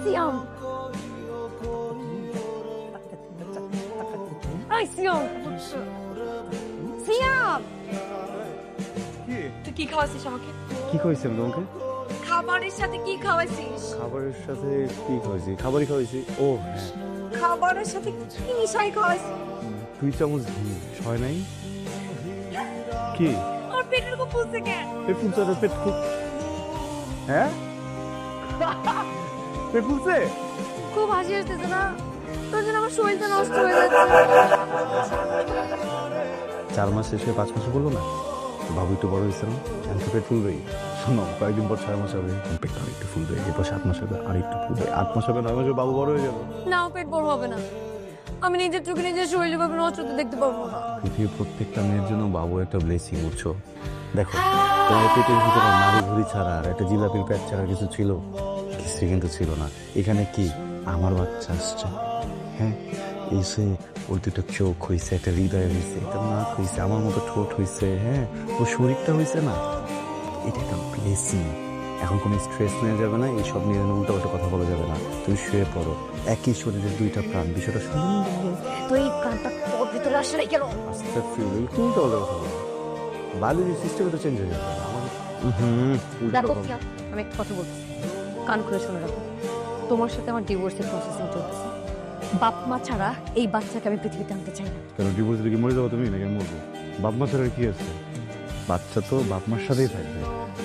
সিয়াম, I সিয়াম, সিয়াম, তুই কি খাওয়াছিস আমাকে? কি খাওয়াইছিলাম তোমাকে? খাবারের সাথে কি খাওয়াইছিস? খাবারের সাথে কি খাওয়াইছি? খাবারই খাওয়াইছি। ও হ্যাঁ, খাবারের সাথে কি মিশাই খাওয়াইছিস? 2 চামচ ঘি। হয় নাই? কি আমার পেটের খুব ফুলছে কেন? পেট ফুলছে? পেট খুব, হ্যাঁ পেট ফুলছে। খুব হাসি আসতেছে না? তোর জন্য আমার শরীরটা নষ্ট হয়ে যাচ্ছে। 4 মাস শেষে 5 মাসে বললো না, বাবু একটু বড় হয়েছে না, এখন তো পেট ফুলবেই। শোনো, কয়েকদিন পর 6 মাস হবে, পেটটা আরেকটু ফুলবে, এরপর 7 মাস হবে, আরেকটু ফুলবে, 8 মাস হবে, 9 মাসে বাবু বড় হয়ে যাবে। নাও পেট বড় হবে না, আমি নিজের চোখে নিজের শরীর ভাবে নষ্ট হতে দেখতে পাবো না। পৃথিবীর প্রত্যেকটা মেয়ের জন্য বাবু একটা ব্লেসিং, বুঝছো? দেখো, তোমার পেটের ভিতরে নারী ভুড়ি ছাড়া আর একটা জিলাপির পেট ছাড়া কিছু ছিল? কিছুই কিন্তু ছিল না। এখানে কি আমার বাচ্চা আসছে, হ্যাঁ, এসে ওর দুটো চোখ হয়েছে, একটা হৃদয় হয়েছে, একটা নাক হয়েছে, আমার মতো ঠোঁট হয়েছে, হ্যাঁ, ওর শরীরটা হয়েছে না, এটা একটা ব্লেসিং। এখন কোনো স্ট্রেস নেওয়া যাবে না, এইসব নিয়ে উল্টো কথা বলা যাবে না। তুমি শুয়ে পড়ো, একই শরীরের 2টা প্রাণ, বিষয়টা সুন্দর। তো এই প্রাণটা তোর ভিতরে আসলে কেন? আস্তে ফিল তুমি তো বলে কথা বলো, বায়োলজি সিস্টেম তো চেঞ্জ হয়ে যাবে আমার। দেখো সিয়াম, আমি একটা কথা বলছি, কান খুলে শুনে রাখো। তোমার সাথে আমার ডিভোর্সের প্রসেসিং চলতেছে। বাপ মা ছাড়া এই বাচ্চাকে আমি পৃথিবীতে আনতে চাই না। কেন ডিভোর্স দিলে কি মরে যাবো তুমি, নাকি আমি মরবো? বাপ মা ছাড়া কি আছে? বাচ্চা তো বাপ মার সাথেই থাকবে,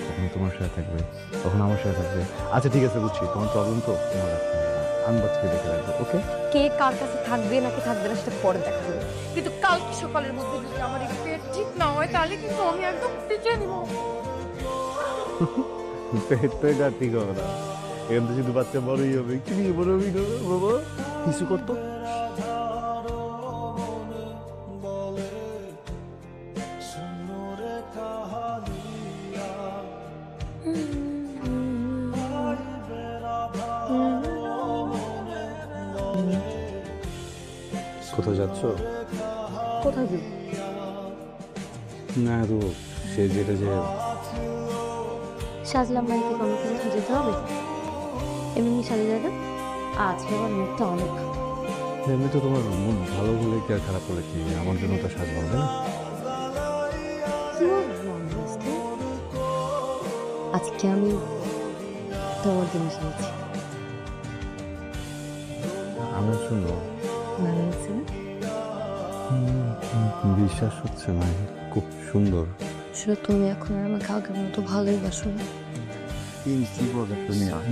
কখনো তোমার সাথে থাকবে, কখনো আমার সাথে থাকবে। আচ্ছা ঠিক আছে, বুঝছি তোমার প্রবলেম, তো তোমার রাখতে হবে না, আমি বাচ্চাকে দেখে রাখবো, ওকে? কে কার কাছে থাকবে নাকি থাকবে না সেটা পরে দেখা যাবে, কিন্তু কালকে সকালের মধ্যে যদি আমার এই পেট ঠিক না হয় তাহলে কিন্তু আমি একদম পিছিয়ে নিব। পেট তো এটা ঠিক হবে না, এখান থেকে শুধু বাচ্চা বড়ই হবে। কি নিয়ে বড় হবি না বাবা, কিছু করতো। কোথাও যাচ্ছ? কোথায় যাবো? না তো সে যেটা যে সাজলাম না কি কোনো কোথাও যেতে হবে? এমনি সাজে যাবে? আজকে আমার মুখটা অনেক ভালো। এমনি তো তোমার মন ভালো হলে কি আর খারাপ হলে কি, আমার জন্য তো সাজ হবে না। কি বলবো আমি আজকে? আজকে আমি তোমার জিনিস নিয়েছি। আমার জন্য? মানিয়েছে না? বিশ্বাস হচ্ছে না, খুব সুন্দর। আসলে তুমি এখন আর আমাকে আগের মতো ভালোই বাসো না। কি বলে তুমি? আমি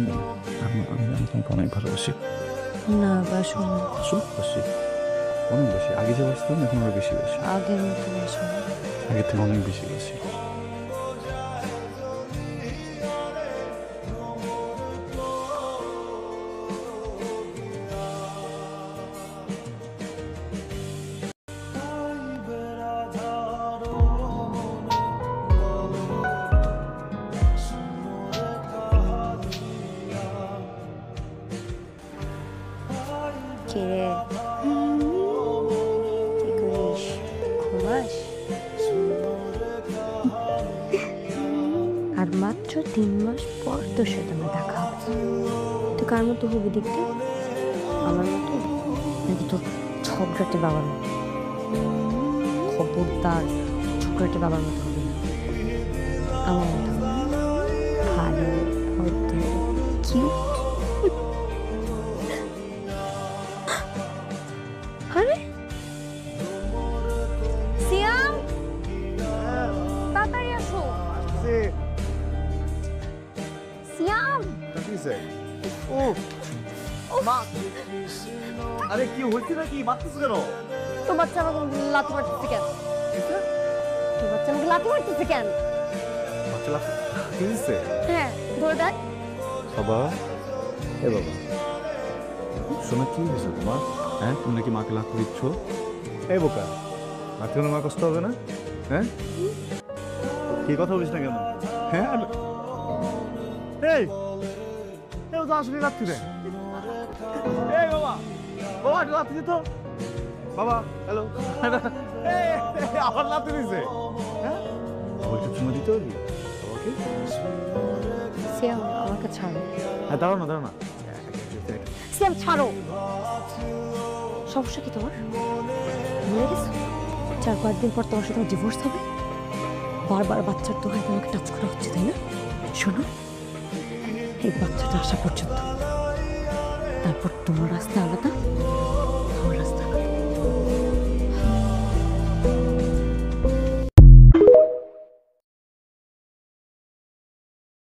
তোমাকে অনেক ভালোবাসি। না বাসো না, বাসি, অনেক বেশি। আগে যে বাসতাম এখন আরো বেশি বাসি, আগের মতো বাসো না। আগের থেকে অনেক বেশি বাসি। কে কি করিস, ঘুমাস? আর মাত্র 3 মাস পর তোর সাথে আমার দেখা হবে। তুই কার মতো হবি দেখতে? আমার মতো নাকি তোর ঝগড়াটে বাবার মতো? খবরদার ঝগড়াটে বাবার মতো হবে না, আমার মতো ভালো, ভদ্র, কিউট। আরে সিয়াম, তাড়াতাড়ি আসো। সিয়াম, ও মা, আরে কি হয়েছে নাকি? মারতেছ কেন? তো বাচ্চা আমাকে লাথি মারতেছে কেন? তো বাচ্চা আমাকে লাথি মারতেছে কেন? বাচ্চা লাগছে কি হয়েছে? হ্যাঁ ধরে দেখ। বাবা, এ বাবা, শোনা কি হয়েছে তোমার? হ্যাঁ, তুমি নাকি মাকে লাথি দিচ্ছ? এই বোকা, লাথি হলে মা কষ্ট হবে না? হ্যাঁ, কি কথা বলিস না কেন? হ্যাঁ, এই তো আসলে লাথি দেয়। এই বাবা, বাবা একটু লাথি দিত। বাবা হ্যালো, আবার লাথি দিছে। হ্যাঁ, বাবা একটু চুমা দিতে হবে বাবাকে। সিয়াম আমাকে ছাড়ো। হ্যাঁ দাঁড়াও না, দাঁড়াও না, সিয়াম ছাড়ো। সমস্যা কি তোমার? মরে গেছো? 4-5 দিন পর তোমার সাথে ডিভোর্স হবে, বারবার বাচ্চার দোহাই তোমাকে টাচ করা হচ্ছে, তাই না? শোনো, এই বাচ্চাটা আসা পর্যন্ত, তারপর তোমার রাস্তা আলাদা, আমার রাস্তা